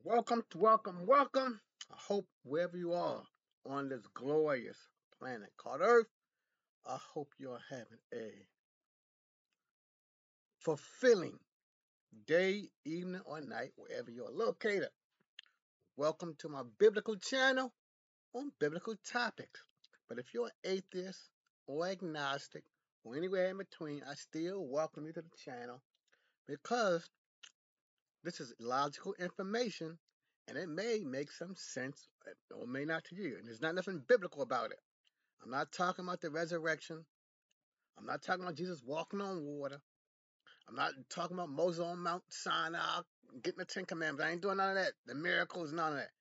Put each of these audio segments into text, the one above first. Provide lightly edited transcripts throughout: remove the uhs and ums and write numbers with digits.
Welcome. I hope wherever you are on this glorious planet called Earth, I hope you're having a fulfilling day, evening, or night, wherever you're located. Welcome to my biblical channel on biblical topics. But if you're an atheist or agnostic or anywhere in between, I still welcome you to the channel because this is logical information and it may make some sense or may not to you. And there's not nothing biblical about it. I'm not talking about the resurrection. I'm not talking about Jesus walking on water. I'm not talking about Moses on Mount Sinai getting the Ten Commandments. I ain't doing none of that. The miracles, none of that.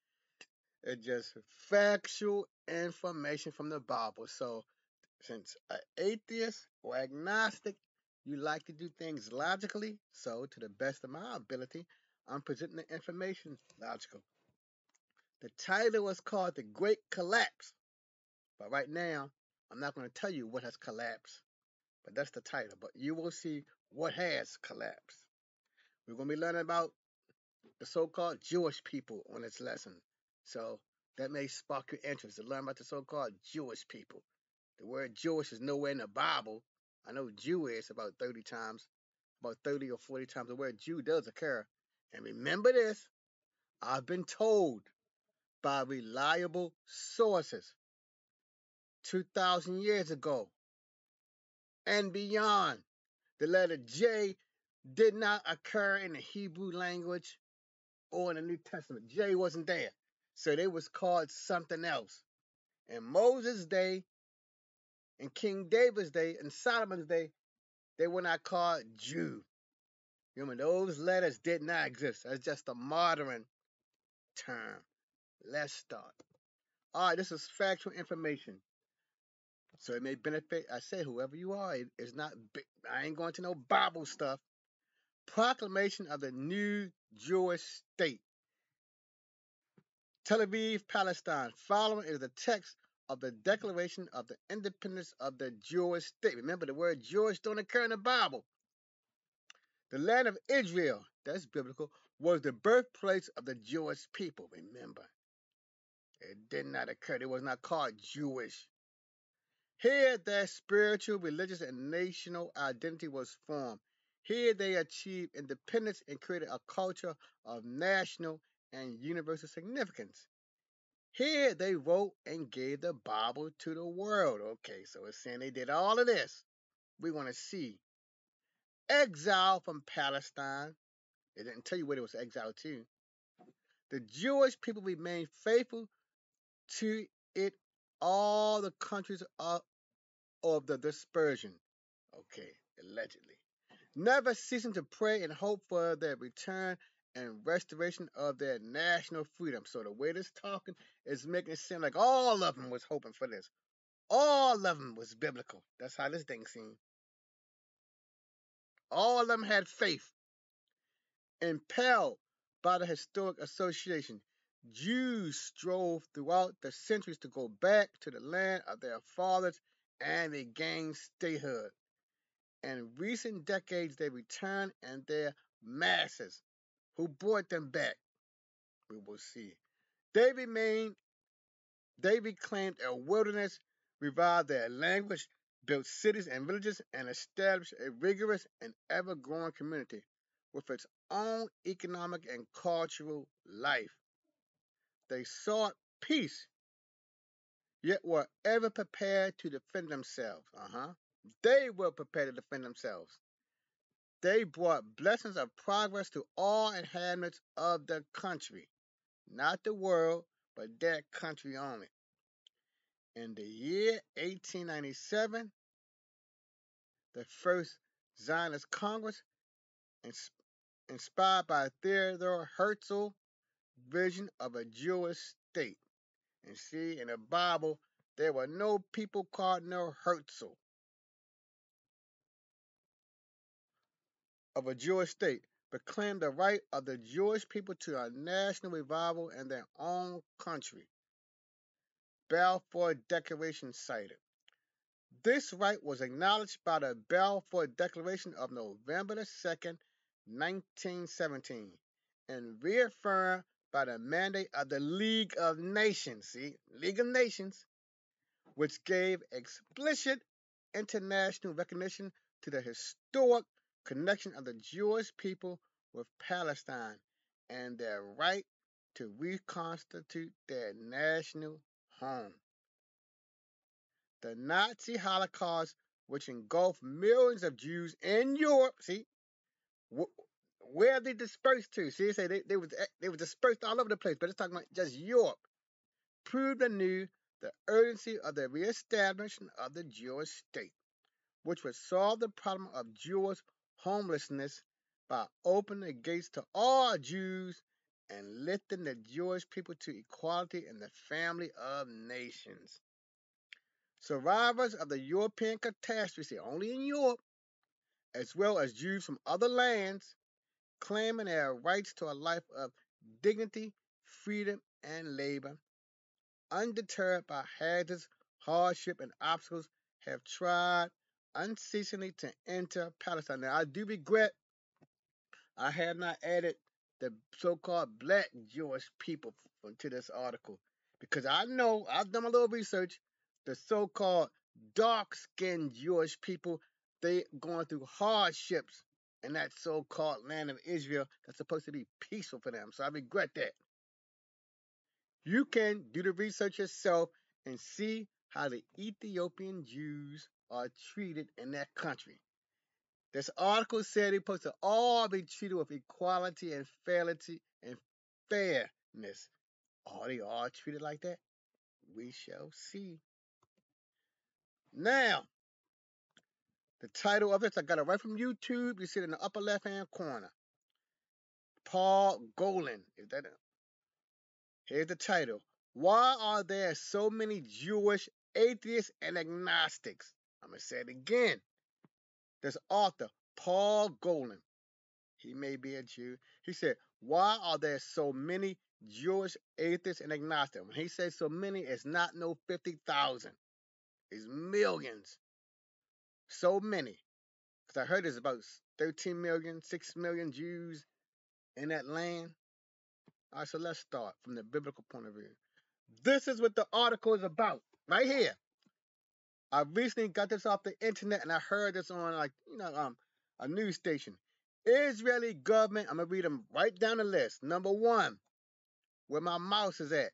It's just factual information from the Bible. So, since an atheist or agnostic, you like to do things logically. So, to the best of my ability, I'm presenting the information logical. The title was called The Great Collapse. But right now, I'm not going to tell you what has collapsed. But that's the title. But you will see what has collapsed. We're going to be learning about the so-called Jewish people on this lesson. So that may spark your interest to learn about the so-called Jewish people. The word Jewish is nowhere in the Bible. I know Jew is about 30 times, about 30 or 40 times the word Jew does occur. And remember this, I've been told by reliable sources 2,000 years ago and beyond. The letter J did not occur in the Hebrew language or in the New Testament. J wasn't there. So they was called something else. In Moses' day, in King David's day, in Solomon's day, they were not called Jew. Remember, those letters did not exist. That's just a modern term. Let's start. All right, this is factual information. So it may benefit, I say, whoever you are. It's not, I ain't going to no Bible stuff. Proclamation of the new Jewish state. Tel Aviv, Palestine. Following is the text of the Declaration of the Independence of the Jewish State. Remember, the word Jewish don't occur in the Bible. The land of Israel, that's biblical, was the birthplace of the Jewish people. Remember, it did not occur. It was not called Jewish. Here, their spiritual, religious, and national identity was formed. Here, they achieved independence and created a culture of national and universal significance. Here they wrote and gave the Bible to the world. Okay, so it's saying they did all of this. We want to see exile from Palestine. It didn't tell you where it was exiled to. The Jewish people remained faithful to it all the countries of the dispersion. Okay, allegedly. Never ceasing to pray and hope for their return and restoration of their national freedom. So the way this talking is making it seem like all of them was hoping for this. All of them was biblical. That's how this thing seemed. All of them had faith. Impelled by the historic association, Jews strove throughout the centuries to go back to the land of their fathers and they gained statehood. In recent decades, they returned and their masses who brought them back. We will see. They remained They reclaimed a wilderness, revived their language, built cities and villages, and established a rigorous and ever growing community with its own economic and cultural life. They sought peace, yet were ever prepared to defend themselves. They were prepared to defend themselves. They brought blessings of progress to all inhabitants of the country, not the world, but their country only. In the year 1897, the first Zionist Congress, inspired by Theodore Herzl's vision of a Jewish state. And see, in the Bible, there were no people called no Herzl of a Jewish state, proclaimed the right of the Jewish people to a national revival in their own country. Balfour Declaration cited. This right was acknowledged by the Balfour Declaration of November the 2nd, 1917, and reaffirmed by the mandate of the League of Nations. See, League of Nations, which gave explicit international recognition to the historic connection of the Jewish people with Palestine and their right to reconstitute their national home. The Nazi Holocaust, which engulfed millions of Jews in Europe, see, where they dispersed to? See, they were dispersed all over the place, but it's talking about just Europe. Proved anew the urgency of the reestablishment of the Jewish state, which would solve the problem of Jewish homelessness by opening the gates to all Jews and lifting the Jewish people to equality in the family of nations. Survivors of the European catastrophe, only in Europe, as well as Jews from other lands, claiming their rights to a life of dignity, freedom, and labor, undeterred by hazards, hardship, and obstacles, have tried unceasingly to enter Palestine. Now, I do regret I have not added the so-called black Jewish people to this article because I know I've done a little research. The so-called dark-skinned Jewish people, they going through hardships in that so-called land of Israel that's supposed to be peaceful for them. So I regret that. You can do the research yourself and see how the Ethiopian Jews are treated in that country. This article said they're supposed to all be treated with equality and fairness. Are they all treated like that? We shall see. Now, the title of it, I got it right from YouTube. You see it in the upper left-hand corner. Paul Golan. Is that it? Here's the title. Why are there so many Jewish atheists and agnostics? I'm going to say it again. This author, Paul Golan, he may be a Jew. He said, why are there so many Jewish atheists and agnostics? When he says so many, it's not no 50,000. It's millions. So many. Because I heard there's about 13 million, 6 million Jews in that land. All right, so let's start from the biblical point of view. This is what the article is about, right here. I recently got this off the internet and I heard this on a news station. Israeli government, I'm gonna read them right down the list. Number one, where my mouse is at.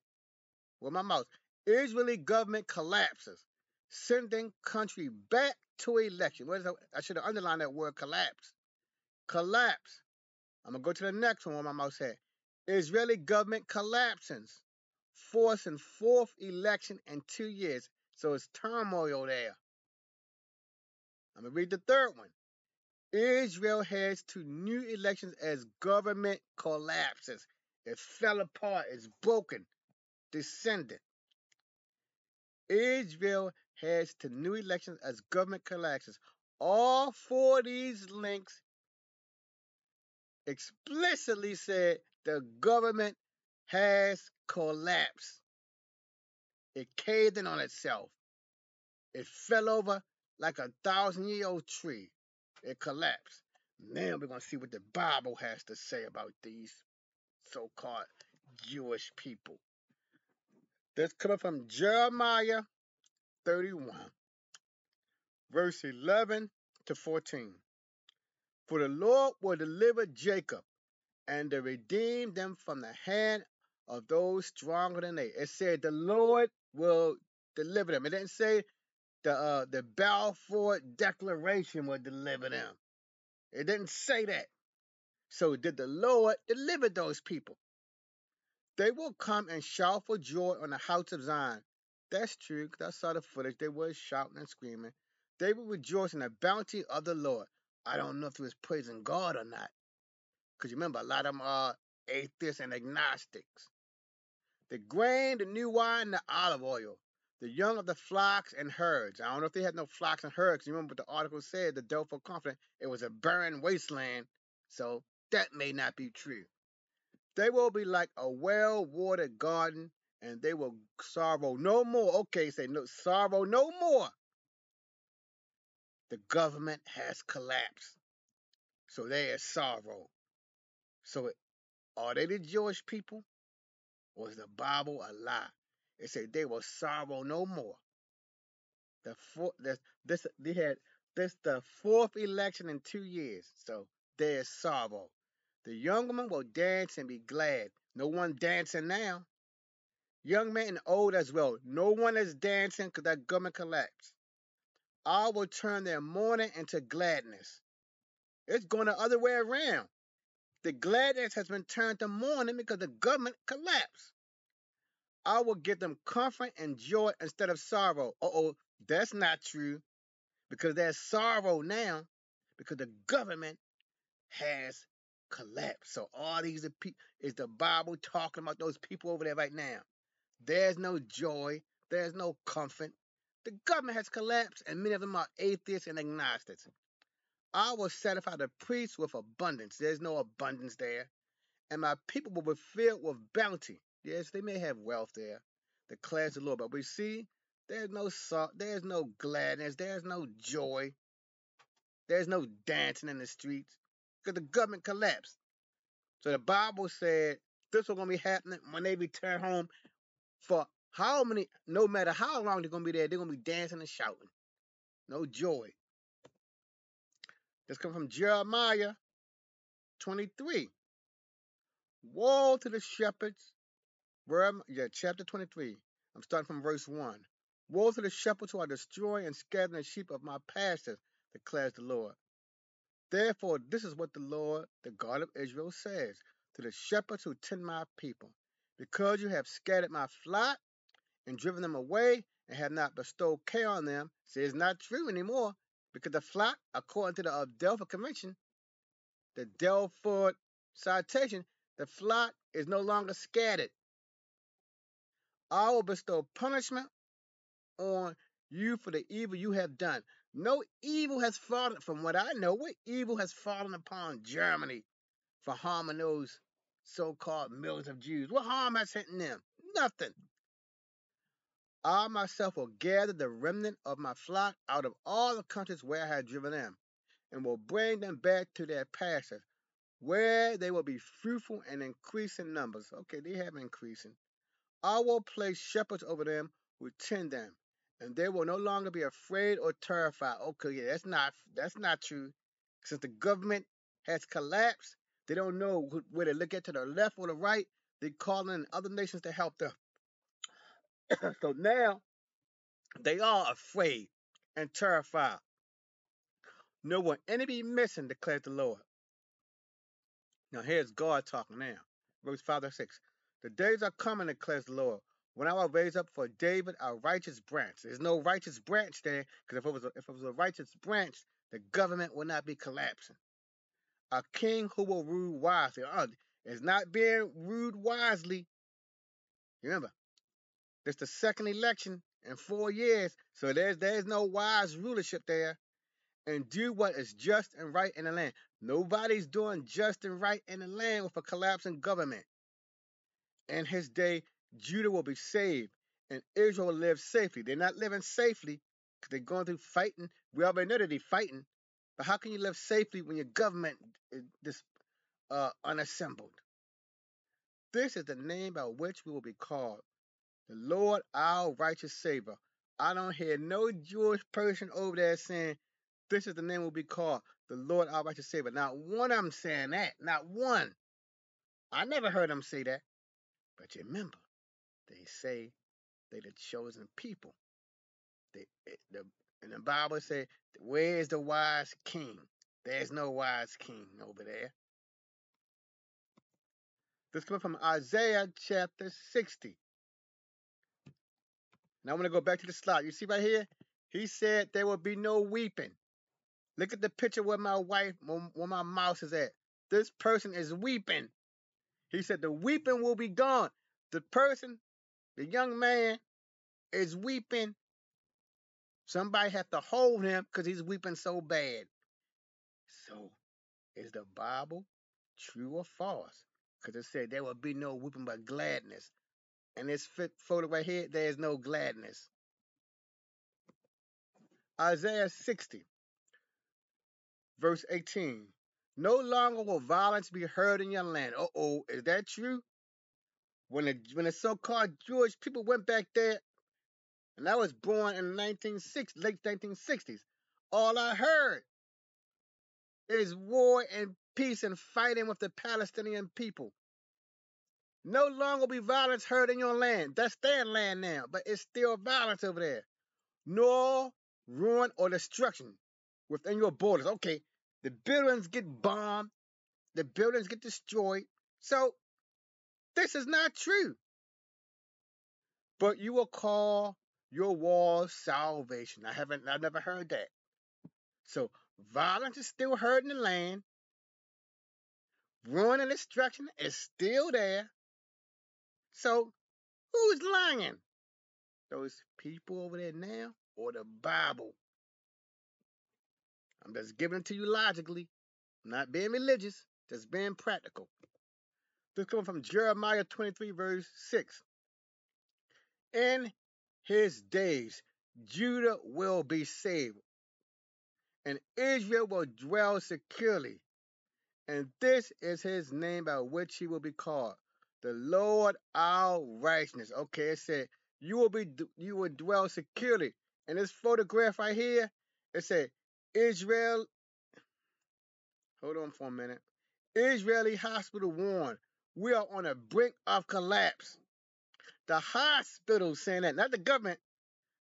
Where my mouse. Israeli government collapses, sending country back to election. What is that? I should have underlined that word collapse. Collapse. I'm gonna go to the next one where my mouse at. Israeli government collapses, forcing fourth election in 2 years. So it's turmoil there. I'm gonna read the third one. Israel heads to new elections as government collapses. It fell apart. It's broken. Descended. Israel heads to new elections as government collapses. All four of these links explicitly said the government has collapsed. It caved in on itself. It fell over like a 1,000-year-old tree. It collapsed. Now we're going to see what the Bible has to say about these so-called Jewish people. This coming from Jeremiah 31, verse 11 to 14. For the Lord will deliver Jacob and to redeem them from the hand of those stronger than they. It said the Lord will deliver them. It didn't say the Balfour Declaration will deliver them. It didn't say that. So did the Lord deliver those people? They will come and shout for joy on the house of Zion. That's true, because I saw the footage. They were shouting and screaming. They will rejoice in the bounty of the Lord. I don't know if he was praising God or not. Because you remember, a lot of them are atheists and agnostics. The grain, the new wine, the olive oil. The young of the flocks and herds. I don't know if they had no flocks and herds. You remember what the article said, the Delphi Confident, it was a barren wasteland. So that may not be true. They will be like a well-watered garden, and they will sorrow no more. Okay, say no sorrow no more. The government has collapsed. So there is sorrow. So are they the Jewish people? or is the Bible a lie? It said they will sorrow no more. The they had this the fourth election in 2 years, so there is sorrow. The young women will dance and be glad. No one dancing now. Young men and old as well. No one is dancing because that government collapsed. I will turn their mourning into gladness. It's going the other way around. The gladness has been turned to mourning because the government collapsed. I will give them comfort and joy instead of sorrow. Oh, that's not true because there's sorrow now because the government has collapsed. So all these is the Bible talking about those people over there right now. There's no joy. There's no comfort. The government has collapsed, and many of them are atheists and agnostics. I will satisfy the priests with abundance. There's no abundance there. And my people will be filled with bounty. Yes, they may have wealth there, declares the Lord. But we see there's no salt, there's no gladness, there's no joy, there's no dancing in the streets because the government collapsed. So the Bible said this was going to be happening when they return home for how many, no matter how long they're going to be there, they're going to be dancing and shouting. No joy. This comes from Jeremiah 23. Woe to the shepherds. Chapter 23. I'm starting from verse 1. Woe to the shepherds who are destroying and scattering the sheep of my pastures, declares the Lord. Therefore, this is what the Lord, the God of Israel, says to the shepherds who tend my people. Because you have scattered my flock and driven them away and have not bestowed care on them, see, it's not true anymore because the flock, according to the Delphi Convention, the Delphi citation, the flock is no longer scattered. I will bestow punishment on you for the evil you have done. No evil has fallen, from what I know, what evil has fallen upon Germany for harming those so-called millions of Jews? What harm has hit them? Nothing. I myself will gather the remnant of my flock out of all the countries where I have driven them, and will bring them back to their pastures, where they will be fruitful and increase in numbers. Okay, they have increasing. I will place shepherds over them who tend them, and they will no longer be afraid or terrified. Okay, yeah, that's not true. Since the government has collapsed, they don't know where to look at, to the left or the right. They call in other nations to help them. So now they are afraid and terrified. No one any be missing, declares the Lord. Now here's God talking now. Verse 5 and 6. The days are coming, declares the Lord, when I will raise up for David a righteous branch. There's no righteous branch there, because if it was a righteous branch, the government would not be collapsing. A king who will rule wisely. It's not being ruled wisely. Remember, this is the second election in 4 years, so there's no wise rulership there. And do what is just and right in the land. Nobody's doing just and right in the land with a collapsing government. In his day, Judah will be saved and Israel will live safely. They're not living safely because they're going through fighting. We already know that they're fighting. But how can you live safely when your government is this unassembled? This is the name by which we will be called, the Lord our righteous Savior. I don't hear no Jewish person over there saying this is the name we'll be called, the Lord our righteous Savior. Not one of them saying that. Not one. I never heard them say that. But you remember, they say they're the chosen people. They, and the Bible says, where is the wise king? There's no wise king over there. This comes from Isaiah chapter 60. Now I'm going to go back to the slide. You see right here? He said there will be no weeping. Look at the picture where where my mouse is at. This person is weeping. He said the weeping will be gone. The person, the young man, is weeping. Somebody have to hold him because he's weeping so bad. So, is the Bible true or false? Because it said there will be no weeping but gladness. And this photo right here, there is no gladness. Isaiah 60, verse 18. No longer will violence be heard in your land. Uh-oh, is that true? when the so-called Jewish people went back there, and I was born in the late 1960s, all I heard is war and peace and fighting with the Palestinian people. No longer will be violence heard in your land. That's their land now, but it's still violence over there. Nor ruin or destruction within your borders. Okay, the buildings get bombed, the buildings get destroyed. So this is not true. But you will call your walls salvation. I've never heard that. So violence is still hurting the land. Ruin and destruction is still there. So who's lying? Those people over there now or the Bible? I'm just giving it to you logically. I'm not being religious, just being practical. This coming from Jeremiah 23, verse 6. In his days, Judah will be saved, and Israel will dwell securely. And this is his name by which he will be called, the Lord our righteousness. Okay, it said you will dwell securely. And this photograph right here, it said Israel. Hold on for a minute. Israeli hospital warned we are on the brink of collapse. The hospital saying that, not the government.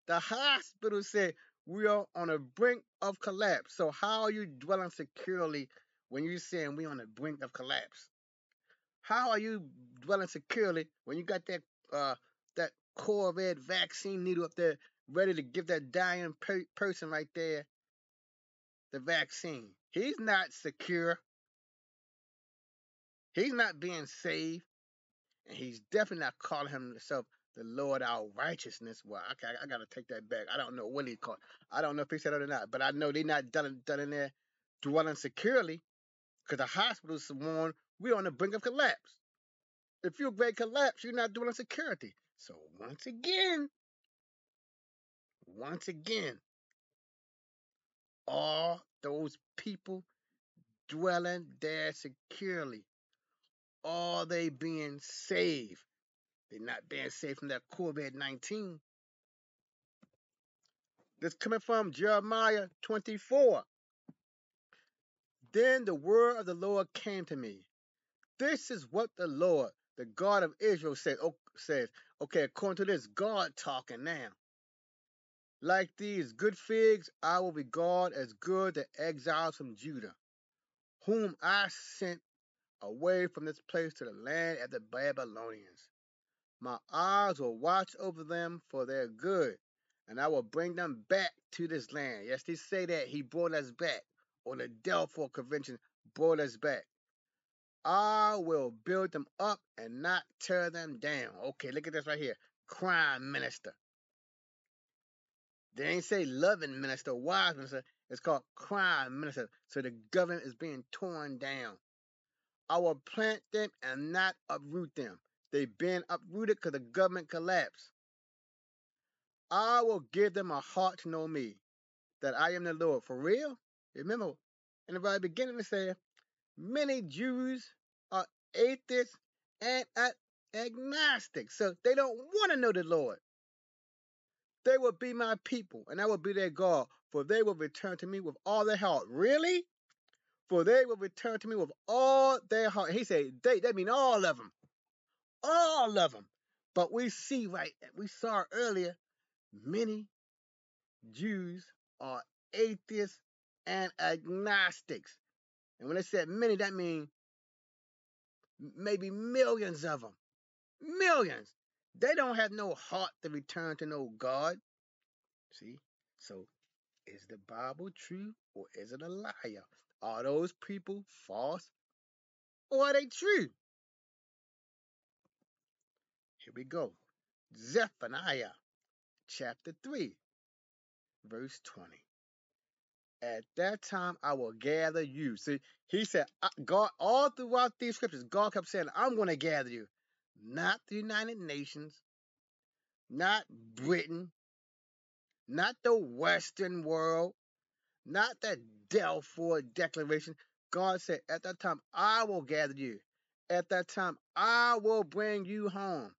The hospital said we are on the brink of collapse. So how are you dwelling securely when you're saying we're on the brink of collapse? How are you dwelling securely when you got that COVID vaccine needle up there ready to give that dying person right there the vaccine? He's not secure. He's not being saved, and he's definitely not calling himself the Lord our righteousness. Well, I gotta take that back. I don't know what he called. I don't know if he said it or not, but I know they're not done in there dwelling securely because the hospitals warned we're on the brink of collapse. If you're great collapse, you're not dwelling security. So once again, all those people dwelling there securely, are they being saved? They're not being saved from that COVID-19. This coming from Jeremiah 24. Then the word of the Lord came to me. This is what the Lord, the God of Israel, says. Okay, according to this, God talking now. Like these good figs, I will regard as good the exiles from Judah, whom I sent away from this place to the land of the Babylonians. My eyes will watch over them for their good, and I will bring them back to this land. Yes, they say that he brought us back, or the Delphi Convention brought us back. I will build them up and not tear them down. Okay, look at this right here. Crime minister. They ain't say loving minister, wise minister. It's called crime minister. So the government is being torn down. I will plant them and not uproot them. They've been uprooted because the government collapsed. I will give them a heart to know me, that I am the Lord. For real? Remember, in the very beginning it said, many Jews are atheists and agnostic. So they don't want to know the Lord. They will be my people, and I will be their God, for they will return to me with all their heart. Really? For they will return to me with all their heart. He said, that mean all of them. All of them. But we saw earlier, many Jews are atheists and agnostics. And when they said many, that means maybe millions of them. Millions. They don't have no heart to return to no God. See? So, is the Bible true or is it a liar? Are those people false or are they true? Here we go. Zephaniah chapter 3, verse 20. At that time I will gather you. See, he said, God, all throughout these scriptures, God kept saying, I'm going to gather you. Not the United Nations, not Britain, not the Western world, not the Balfour Declaration. God said, at that time I will gather you. at that time, I will bring you home.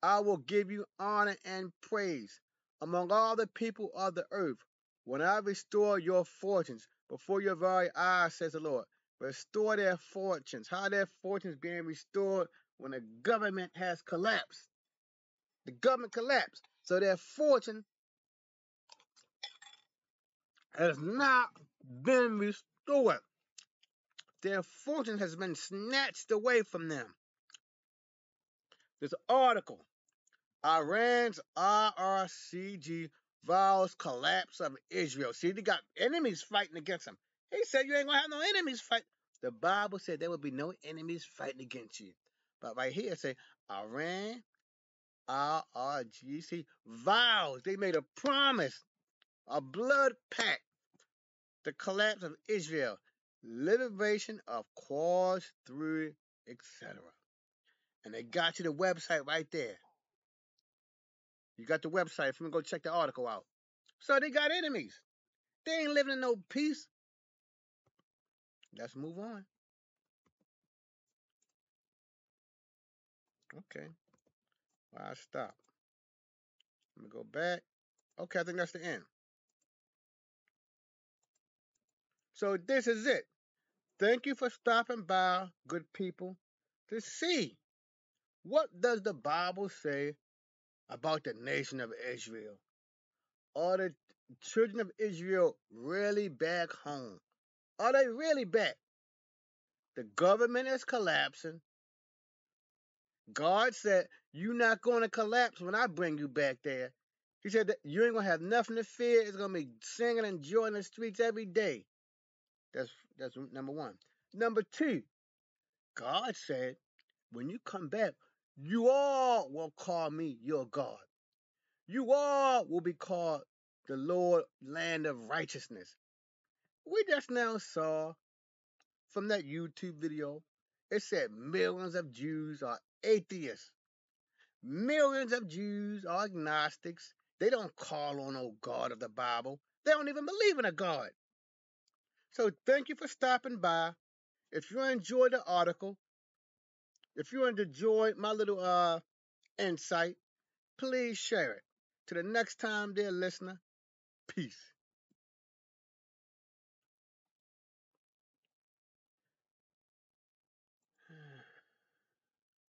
I will give you honor and praise among all the people of the earth when I restore your fortunes before your very eyes, says the Lord. Restore their fortunes. How are their fortunes being restored when the government has collapsed? The government collapsed. So their fortune has not been restored. Their fortune has been snatched away from them. This article, Iran's IRCG vows collapse of Israel. See, they got enemies fighting against them. He said you ain't going to have no enemies fight. The Bible said there will be no enemies fighting against you. But right here it say Iran, IRGC vows. They made a promise, a blood pact, the collapse of Israel, liberation of cause through, etc. And they got you the website right there. You got the website if you want to go check the article out. So they got enemies. They ain't living in no peace. Let's move on. Okay. Well, I stop. Let me go back. Okay, I think that's the end. So this is it. Thank you for stopping by, good people, to see what does the Bible say about the nation of Israel. Are the children of Israel really back home? Are they really back? The government is collapsing. God said, you're not going to collapse when I bring you back there. He said that you ain't going to have nothing to fear. It's going to be singing and joy in the streets every day. That's number one. Number two, God said, when you come back, you all will call me your God. You all will be called the Lord, land of righteousness. We just now saw from that YouTube video, it said millions of Jews are atheists. Millions of Jews are agnostics. They don't call on no God of the Bible. They don't even believe in a God. So thank you for stopping by. If you enjoyed the article, if you enjoyed my little insight, please share it. To the next time, dear listener, peace.